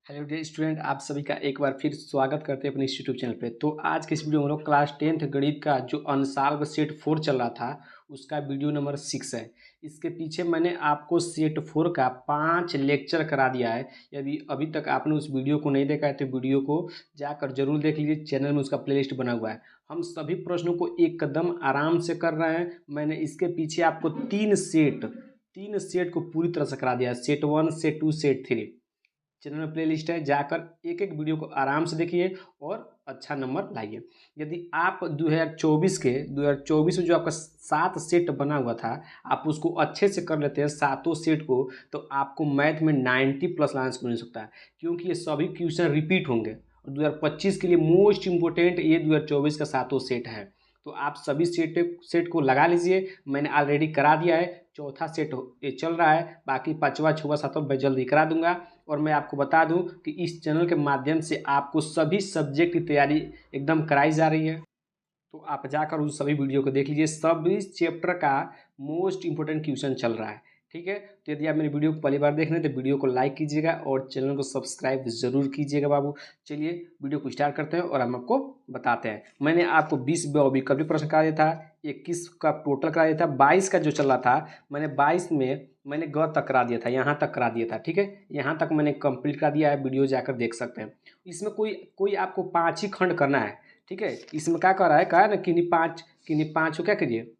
Hello dear student, आप सभी का एक बार फिर स्वागत करते हैं अपने इस यूट्यूब चैनल पे। तो आज के इस वीडियो में हम लोग क्लास 10th गणित का जो अनसॉल्व सेट 4 चल रहा था उसका वीडियो नंबर 6 है। इसके पीछे मैंने आपको सेट 4 का 5 लेक्चर करा दिया है। यदि अभी तक आपने उस वीडियो को नहीं देखा है तो वीडियो को जाकर जरूर देख लीजिए, चैनल में उसका प्लेलिस्ट बना हुआ है। हम सभी प्रश्नों को एक कदम आराम से कर रहे हैं। मैंने इसके पीछे आपको तीन सेट को पूरी तरह से करा दिया है, सेट 1, सेट 2, सेट 3। चैनल में प्लेलिस्ट है, जाकर एक एक वीडियो को आराम से देखिए और अच्छा नंबर लाइए। यदि आप 2024 में जो आपका 7 सेट बना हुआ था, आप उसको अच्छे से कर लेते हैं सातों सेट को, तो आपको मैथ में 90+ लाना मिल सकता है, क्योंकि ये सभी क्वेश्चन रिपीट होंगे। और 2025 के लिए मोस्ट इंपोर्टेंट ये 2024 का सातों सेट है। तो आप सभी सेट को लगा लीजिए। मैंने ऑलरेडी करा दिया है, चौथा सेट ये चल रहा है, बाकी पाँचवा छठवां सातवां मैं जल्दी करा दूंगा। और मैं आपको बता दूं कि इस चैनल के माध्यम से आपको सभी सब्जेक्ट की तैयारी एकदम कराई जा रही है। तो आप जाकर उन सभी वीडियो को देख लीजिए, सभी चैप्टर का मोस्ट इंपोर्टेंट क्वेश्चन चल रहा है। ठीक है, तो यदि आप मेरी वीडियो को पहली बार देख रहे हैं तो वीडियो को लाइक कीजिएगा और चैनल को सब्सक्राइब जरूर कीजिएगा बाबू। चलिए वीडियो को स्टार्ट करते हैं और हम आपको बताते हैं। मैंने आपको 20 विकल्प प्रश्न करा दिया था, 21 का टोटल करा दिया था, 22 का जो चल रहा था मैंने 22 में मैंने ग तक करा दिया था, यहाँ तक करा दिया था। ठीक है, यहाँ तक मैंने कंप्लीट करा दिया है, वीडियो जाकर देख सकते हैं। इसमें कोई कोई आपको 5 ही खंड करना है। ठीक है, इसमें क्या कहा है ना, किन्हीं पाँच को क्या करिए,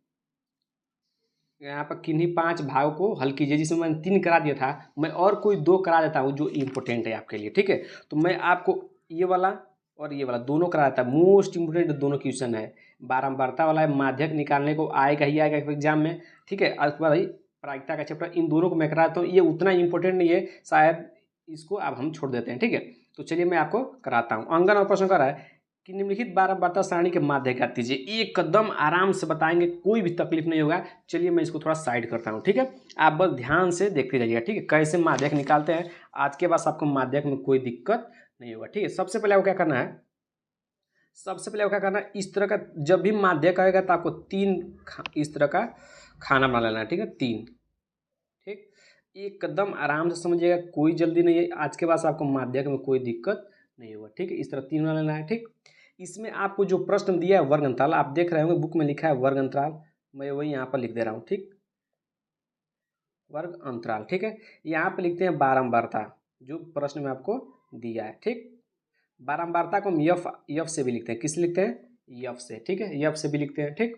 यहाँ पर किन्हीं 5 भागों को हल कीजिए। जिसमें मैंने 3 करा दिया था, मैं और कोई 2 करा देता हूँ जो इम्पोर्टेंट है आपके लिए। ठीक है, तो मैं आपको ये वाला और ये वाला दोनों करा देता है, मोस्ट इम्पोर्टेंट दोनों क्वेश्चन है। बारंबारता वाला है, माध्यक निकालने को आएगा ही आएगा एग्जाम में। ठीक है, उसके बाद प्रायिकता का चैप्टर, इन दोनों को मैं कराता हूँ। ये उतना इंपॉर्टेंट नहीं है, शायद इसको अब हम छोड़ देते हैं। ठीक है, तो चलिए मैं आपको कराता हूँ। अंगन और प्रश्न करा है कि निम्नलिखित बारंबारता सारणी के माध्य ज्ञात कीजिए। एकदम आराम से बताएंगे, कोई भी तकलीफ नहीं होगा। चलिए मैं इसको थोड़ा साइड करता हूँ। ठीक है, आप बस ध्यान से देखते जाइएगा। ठीक है, कैसे माध्यक निकालते हैं, आज के बाद आपको माध्यक में कोई दिक्कत नहीं होगा। ठीक है, सबसे पहले आपको क्या करना है, इस तरह का जब भी माध्यक आएगा तो आपको इस तरह का खाना बना लेना है। ठीक है, 3। ठीक, एकदम आराम से समझिएगा, कोई जल्दी नहीं है। आज के बाद आपको माध्यक में कोई दिक्कत नहीं होगा। ठीक है, इस तरह 3 बना लेना है। ठीक, इसमें आपको जो प्रश्न दिया है वर्ग अंतराल, आप देख रहे होंगे बुक में लिखा है वर्ग अंतराल, मैं वही यहाँ पर लिख दे रहा हूँ। ठीक, वर्ग अंतराल। ठीक है, यहाँ पे लिखते हैं बारंबारता, जो प्रश्न में आपको दिया है। ठीक, बारंबारता को हम यफ से भी लिखते हैं। किस लिखते हैं, यफ से। ठीक है, यफ से भी लिखते हैं। ठीक,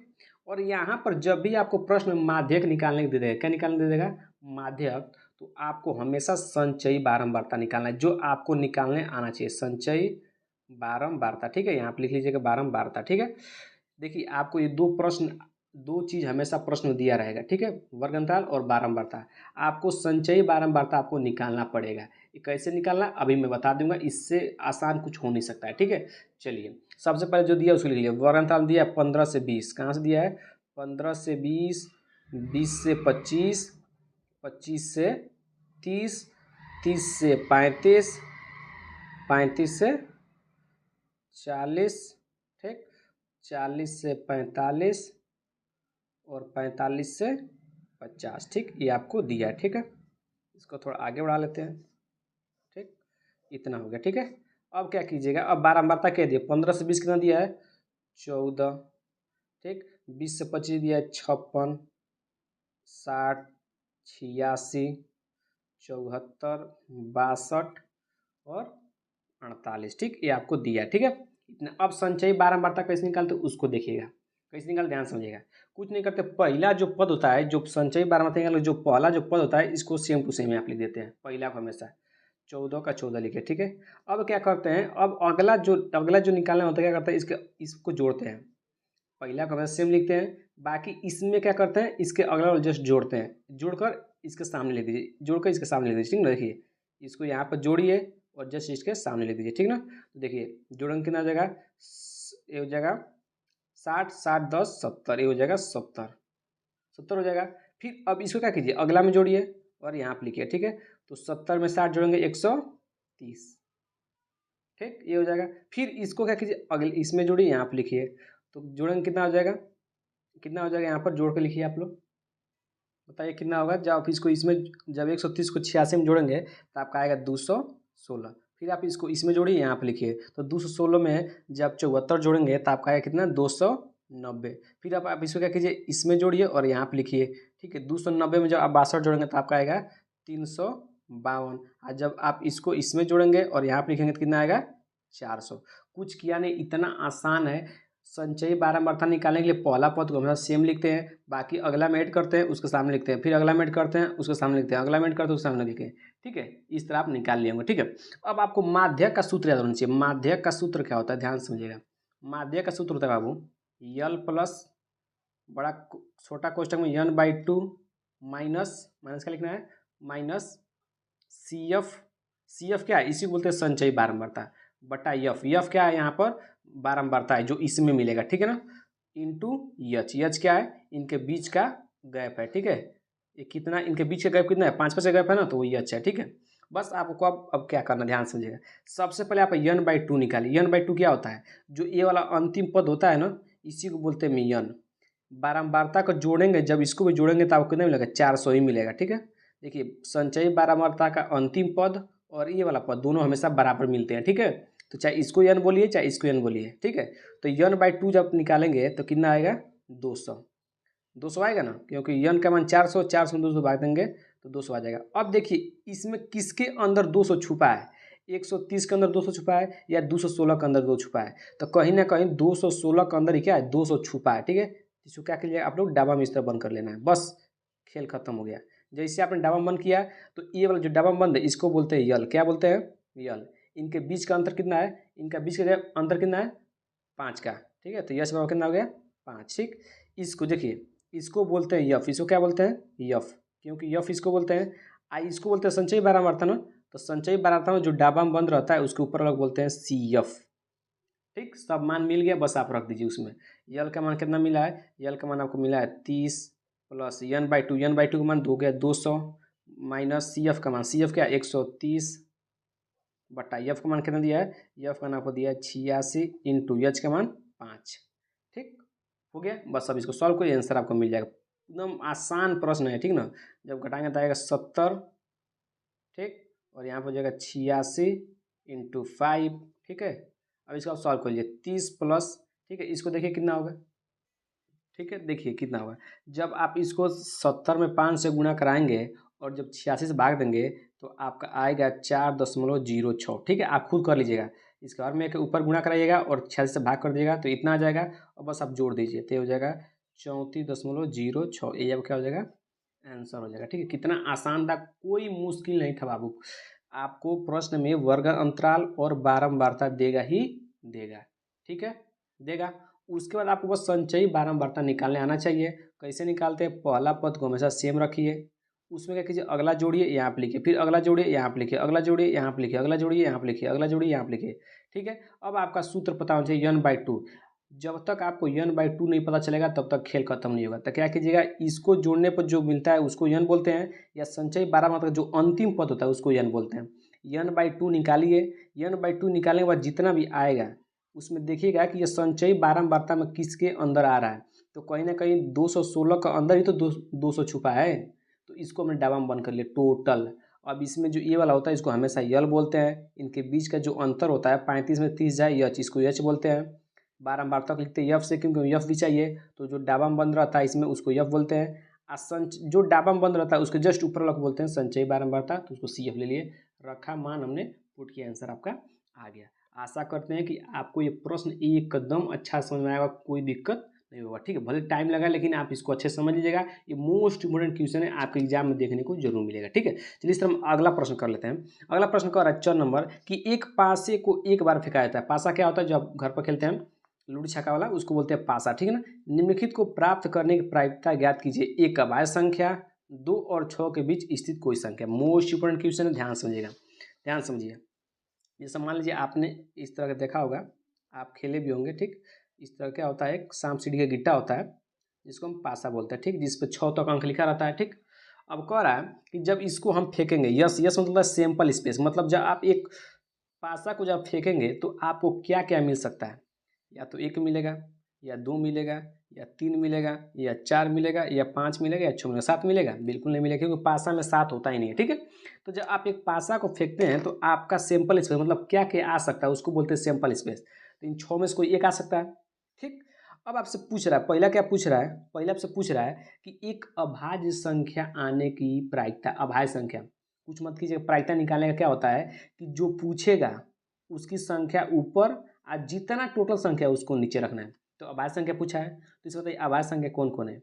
और यहाँ पर जब भी आपको प्रश्न माध्यक निकालने को दे देगा, क्या निकालने दे देगा, माध्यक, तो आपको हमेशा संचयी बारंबारता निकालना है, जो आपको निकालने आना चाहिए, संचयी बारंबारता। ठीक है, यहाँ पे लिख लीजिएगा बारंबारता। ठीक है, देखिए आपको ये दो चीज हमेशा प्रश्न में दिया रहेगा। ठीक है, वर्ग अंतराल और बारंबारता। आपको संचयी बारंबारता आपको निकालना पड़ेगा। ये कैसे निकालना अभी मैं बता दूंगा, इससे आसान कुछ हो नहीं सकता है। ठीक है, चलिए सबसे पहले जो दिया उसको लिख लिया। वर्ग अंतराल दिया 15 से 20, कहाँ से दिया है, 15 से 20, 20 से 25, 25 से 30, 30 से 35, 35 से 40। ठीक, 40 से 45 और 45 से 50। ठीक, ये आपको दिया है। ठीक है, इसको थोड़ा आगे बढ़ा लेते हैं। ठीक, इतना हो गया। ठीक है, अब क्या कीजिएगा, अब बारंबारता क्या दिया, 15 से 20 कितना दिया है, 14। ठीक, 20 से 25 दिया है 56, 60, 86, 74, 62 और 48। ठीक, ये आपको दिया है। ठीक है, इतना। अब संचयी बारंबारता कैसे निकालते उसको देखिएगा, कैसे निकाल, ध्यान समझिएगा। कुछ नहीं करते, पहला जो पद होता है, जो संचयी बारंबारता निकाल, जो पहला जो पद होता है इसको सेम टू सेम आप लिख देते हैं। पहला को हमेशा 14 का 14 लिखे। ठीक है, अब क्या करते हैं, अब अगला जो निकालना होता है, क्या करते हैं, इसको जोड़ते हैं। पहला को हमेशा सेम लिखते हैं, बाकी इसमें क्या करते हैं, इसके अगला वाला जस्ट जोड़ते हैं, जोड़कर इसके सामने लिख दीजिए, जोड़कर इसके सामने लिख दीजिए। ठीक ना, देखिए इसको यहाँ पर जोड़िए और जस्ट इसके सामने लिख दीजिए। ठीक ना, तो देखिए जोड़ेंगे कितना हो जाएगा, ये हो जाएगा 60, 60, 10, 70, ये हो जाएगा 70, 70 हो जाएगा। फिर अब इसको क्या कीजिए, अगला में जोड़िए और यहाँ पे लिखिए। ठीक है, तो 70 में 60 जोड़ेंगे 130। ठीक, ये हो जाएगा। फिर इसको क्या कीजिए, अगले इसमें जोड़िए, यहाँ पे लिखिए, तो जोड़ेंगे कितना हो जाएगा, यहाँ पर जोड़ के लिखिए आप लोग, बताइए कितना होगा। जब इसको इसमें जब 130 को 86 में जोड़ेंगे तो आपका आएगा 216। फिर आप इसको इसमें जोड़िए, यहाँ पे लिखिए। तो 216 में जब 74 जोड़ेंगे तो आपका आएगा कितना, 290। फिर आप इसको क्या कीजिए, इसमें जोड़िए और यहाँ पे लिखिए, ठीक है। 290 में जब आप 62 जोड़ेंगे तो आपका आएगा 352। और जब आप इसको इसमें जोड़ेंगे और यहाँ पे लिखेंगे तो कितना आएगा, 400। कुछ किया नहीं, इतना आसान है। संचयी बारंबारता निकालने के लिए पहला पद को हमेशा सेम लिखते हैं, बाकी अगला में ऐड करते हैं उसके सामने लिखते हैं, फिर अगला में ऐड करते हैं उसके सामने लिखते हैं, अगला में ऐड करते हैं उसके सामने लिखते हैं, ठीक है। इस तरह आप निकाल लिए होंगे, ठीक है। अब आपको माध्यक का सूत्र याद होना चाहिए। माध्यक का सूत्र क्या होता है, ध्यान समझिएगा। माध्यक का सूत्र होता है बाबू, यल प्लस बड़ा छोटा कोष्टक में n/2 माइनस माइनस क्या लिखना है, माइनस सी एफ क्या है, इसी को बोलते हैं संचयी बारंबारता, बटा यफ क्या है यहाँ पर, बारंबारता है जो इसमें मिलेगा, ठीक है ना, इंटू यच क्या है, इनके बीच का गैप है, ठीक है। ये कितना, इनके बीच का गैप कितना है, 5 का गैप है ना, तो वो यच है, ठीक है। बस आपको अब क्या करना, ध्यान समझिएगा। सबसे पहले आप n/2 निकालिए। n/2 क्या होता है, जो ये वाला अंतिम पद होता है ना, इसी को बोलते हैं मियन। बारंबारता को जोड़ेंगे, जब इसको भी जोड़ेंगे तो आपको कितना मिलेगा, 400 ही मिलेगा, ठीक है। देखिए संचयी बारंबारता का अंतिम पद और ये वाला पद दोनों हमेशा बराबर मिलते हैं, ठीक है। तो चाहे इसको n बोलिए चाहे इसको n बोलिए, ठीक है। तो n/2 जब निकालेंगे तो कितना आएगा, 200 आएगा ना, क्योंकि n का मान 400 में 200 भाग देंगे तो 200 आ जाएगा। अब देखिए इसमें किसके अंदर 200 छुपा है, 130 के अंदर 200 छुपा है या 216 के अंदर 2 छुपा है, तो कहीं ना कहीं 216 के अंदर ही क्या है, 200 छुपा है, ठीक है। इसको क्या कीजिएगा आप लोग, डाबा में इस तरह बंद कर लेना है, बस खेल खत्म हो गया। जैसे आपने डाबा बंद किया तो ये वाला जो डाबा बंद है इसको बोलते हैं यल, क्या बोलते हैं, यल। इनके बीच का अंतर कितना है, इनका बीच का अंतर कितना है, 5 का, ठीक है। तो यश बराबर कितना हो गया, 5, ठीक। इसको देखिए, इसको बोलते हैं यफ, इसको क्या बोलते हैं, यफ, क्योंकि यफ इसको बोलते हैं। आई इसको बोलते हैं संचयी बारंबारता ना, तो संचयी बारंबारता में जो डाबा में बंद रहता है उसके ऊपर लोग बोलते हैं सी एफ, ठीक। सब मान मिल गया, बस आप रख दीजिए उसमें। यल का मान कितना मिला है, यल का मान आपको मिला है 30 प्लस n/2 का मान हो गया 200 माइनस सी एफ का मान, सी एफ क्या 130 बटा यफ का मान कितना दिया है, यफ का मान आपको दिया है 86 इंटू यच का मान 5, ठीक हो गया। बस अब इसको सॉल्व करिए, आंसर आपको मिल जाएगा। एकदम आसान प्रश्न है, ठीक ना। जब घटाएंगे तो आएगा 70, ठीक, और यहाँ पर हो जाएगा 86 इंटू 5, ठीक है। अब इसको आप सॉल्व कर लीजिए, 30 प्लस, ठीक है, इसको देखिए कितना होगा, ठीक है, देखिए कितना होगा। जब आप इसको 70 में 5 से गुणा कराएंगे और जब 86 से भाग देंगे तो आपका आएगा 4.06, ठीक है। आप खुद कर लीजिएगा, इसके और में के ऊपर गुणा कराइएगा और 86 से भाग कर दीजिएगा तो इतना आ जाएगा, और बस आप जोड़ दीजिए तो हो जाएगा 34.06। ये अब क्या हो जाएगा, आंसर हो जाएगा, ठीक है। कितना आसान था, कोई मुश्किल नहीं था बाबू। आपको प्रश्न में वर्ग अंतराल और बारंबारता देगा ही देगा, ठीक है, देगा। उसके बाद आपको बस संचयी बारंबारता निकालने आना चाहिए। कैसे निकालते हैं, पहला पद को हमेशा सेम रखिए, उसमें क्या कीजिए, अगला जोड़िए यहाँ पे लिखिए, फिर अगला जोड़िए यहाँ पे लिखिए, अगला जोड़िए यहाँ पे लिखिए, अगला जोड़िए यहाँ पे लिखिए, अगला जोड़िए यहाँ पे लिखिए, ठीक है। अब आपका सूत्र पता होना चाहिए n/2। जब तक आपको n/2 नहीं पता चलेगा तब तक खेल खत्म नहीं होगा। तो क्या कीजिएगा, इसको जोड़ने पर जो मिलता है उसको n बोलते हैं, या संचयी बारंबारता का जो अंतिम पद होता है उसको n बोलते हैं। n/2 निकालिए, n/2 निकालने के बाद जितना भी आएगा उसमें देखिएगा कि ये संचयी बारंबारता में किसके अंदर आ रहा है, तो कहीं ना कहीं 216 का अंदर ही तो 200 छुपा है, तो इसको हमने डाबा में बंद कर लिया टोटल। अब इसमें जो ये वाला होता है इसको हमेशा यल बोलते हैं, इनके बीच का जो अंतर होता है 35 में 30 जाए यच, इसको यच बोलते हैं। बारंबारता लिखते हैं यफ से, क्योंकि यफ भी चाहिए, तो जो डाबा में बंद रहता है इसमें उसको यफ बोलते हैं। जो डाबा में बंद रहता है उसके जस्ट ऊपर वाला को बोलते हैं संचयी बारंबारता, तो उसको सी एफ ले लिए, रखा मान हमने, पुट किया, आंसर आपका आ गया। आशा करते हैं कि आपको ये प्रश्न एकदम अच्छा समझ में आएगा, कोई दिक्कत नहीं होगा, ठीक है। भले टाइम लगा लेकिन आप इसको अच्छे से समझ लीजिएगा, ये मोस्ट इंपोर्टेंट क्वेश्चन है, आपके एग्जाम में देखने को जरूर मिलेगा, ठीक है। चलिए इस तरह हम अगला प्रश्न कर लेते हैं। अगला प्रश्न कह रहा है 4 नंबर कि एक पासे को एक बार फेंका जाता है। पासा क्या होता है, जो आप घर पर खेलते हैं लूडो छक्का वाला, उसको बोलते हैं पासा, ठीक है ना। निम्नलिखित को प्राप्त करने की प्रायिकता ज्ञात कीजिए। एक अभाज्य संख्या 2 और 6 के बीच स्थित कोई संख्या। मोस्ट इंपोर्टेंट क्वेश्चन है, ध्यान समझिएगा, ध्यान समझिए। जैसे मान लीजिए आपने इस तरह का देखा होगा, आप खेले भी होंगे, ठीक। इस तरह क्या होता है, एक सांप सीढ़ी का गिट्टा होता है जिसको हम पासा बोलते हैं, ठीक, जिस पर 6 तक अंक लिखा रहता है, ठीक। अब कह रहा है कि जब इसको हम फेंकेंगे, यस यस मतलब सैंपल स्पेस, मतलब जब आप एक पासा को जब फेंकेंगे तो आपको क्या क्या मिल सकता है, या तो 1 मिलेगा, या 2 मिलेगा या 3 मिलेगा या 4 मिलेगा या 5 मिलेगा या 6 मिलेगा, 7 मिलेगा? बिल्कुल नहीं मिलेगा, क्योंकि पासा में 7 होता ही नहीं है। ठीक है, तो जब आप एक पासा को फेंकते हैं तो आपका सैंपल स्पेस मतलब क्या क्या आ सकता है उसको बोलते हैं सैंपल स्पेस। तो इन 6 में से कोई एक आ सकता है। ठीक, अब आपसे पूछ रहा है, पहला क्या पूछ रहा है, पहले आपसे पूछ रहा है कि एक अभाज्य संख्या आने की प्रायिकता, अभाज्य संख्या कुछ मत कीजिए, प्रायिकता निकालने का क्या होता है कि जो पूछेगा उसकी संख्या ऊपर और जितना टोटल संख्या है उसको नीचे रखना है। तो अभाज्य संख्या पूछा है, तो इसको बताइए अभाज्य संख्या कौन कौन है।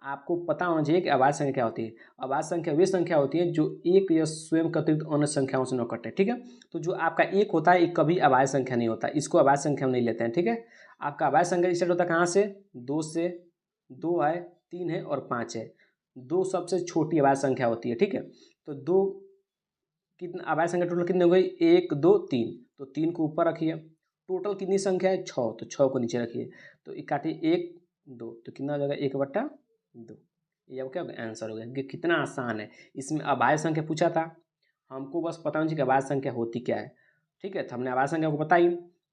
आपको पता होना चाहिए कि अभाज्य संख्या क्या होती है। अभाज्य संख्या वे संख्या होती है जो एक या स्वयं के अतिरिक्त अन्य संख्याओं से न कटे। ठीक है, तो जो आपका एक होता है एक कभी अभाज्य संख्या नहीं होता, इसको अभाज्य संख्या हम नहीं लेते हैं। ठीक है, आपका अभाज्य संख्या स्टार्ट होता है कहाँ से, 2 से, 2 है, 3 है और 5 है। 2 सबसे छोटी अभाज्य संख्या होती है। ठीक है, तो 2 कितना अभाज्य संख्या टोटल कितनी हो गई, 1 2 3, तो 3 को ऊपर रखिए। टोटल कितनी संख्या है, 6, तो 6 को नीचे रखिए। तो काटिए 1 2, तो कितना हो जाएगा 1/2। ये अब क्या हो गया, आंसर हो गया। कितना आसान है, इसमें अभाज्य संख्या पूछा था, हमको बस पता होना चाहिए कि अभाज्य संख्या होती क्या है। ठीक है, तो हमने अभाज्य संख्या को बताई।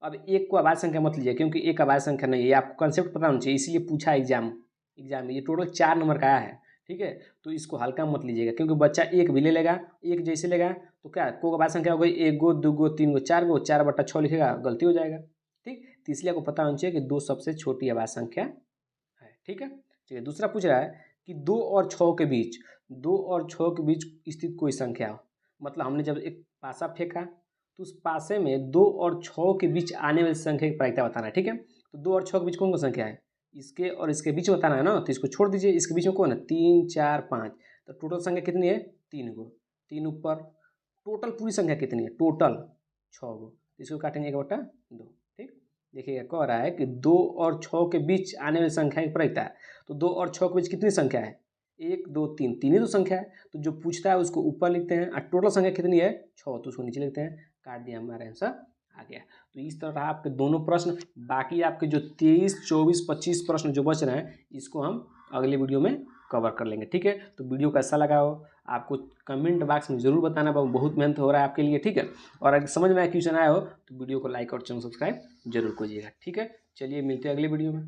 अब एक को अभाज्य संख्या मत लीजिए, क्योंकि एक अभाज्य संख्या नहीं है, ये आपको कंसेप्ट पता होना चाहिए, इसीलिए पूछा एग्जाम में। ये टोटल 4 नंबर का आया है। ठीक है, तो इसको हल्का मत लीजिएगा, क्योंकि बच्चा एक भी ले लेगा, एक जैसे लेगा तो क्या को अभाज्य संख्या हो गई, 1 गो 2 गो 3 गो 4 गो, 4/6 लिखेगा, गलती हो जाएगा। ठीक, तो इसलिए आपको पता होना चाहिए कि 2 सबसे छोटी अभाज्य संख्या है। ठीक है, चलिए दूसरा पूछ रहा है कि 2 और 6 के बीच, 2 और 6 के बीच स्थित कोई संख्या हो। मतलब हमने जब एक पासा फेंका तो उस पासे में 2 और 6 के बीच आने वाली संख्या की प्रायिकता बताना है। ठीक है, तो 2 और 6 के बीच कौन कौन संख्या है, इसके और इसके बीच बताना है ना, तो इसको छोड़ दीजिए। इसके बीच में कौन है, 3 4 5, तो टोटल संख्या कितनी है, 3 गो, 3 ऊपर। टोटल पूरी संख्या कितनी है, टोटल 6 गो, इसको काटेंगे 1/2। ठीक, देखिएगा कह रहा है कि 2 और 6 के बीच आने वाली संख्या की प्रायिकता है। तो 2 और 6 के बीच कितनी संख्या है, 1 2 3, 3 ही तो संख्या है। तो जो पूछता है उसको ऊपर लिखते हैं और टोटल संख्या कितनी है 6, तो उसको नीचे लिखते हैं। काट दिया, हमारा आंसर आ गया। तो इस तरह रहा आपके दोनों प्रश्न। बाकी आपके जो 23 24 25 प्रश्न जो बच रहे हैं इसको हम अगले वीडियो में कवर कर लेंगे। ठीक है, तो वीडियो कैसा लगा हो आपको कमेंट बॉक्स में ज़रूर बताना, बहुत मेहनत हो रहा है आपके लिए। ठीक है, और अगर समझ में क्वेश्चन आया हो तो वीडियो को लाइक और चैनल सब्सक्राइब जरूर कीजिएगा। ठीक है, चलिए मिलते हैं अगले वीडियो में।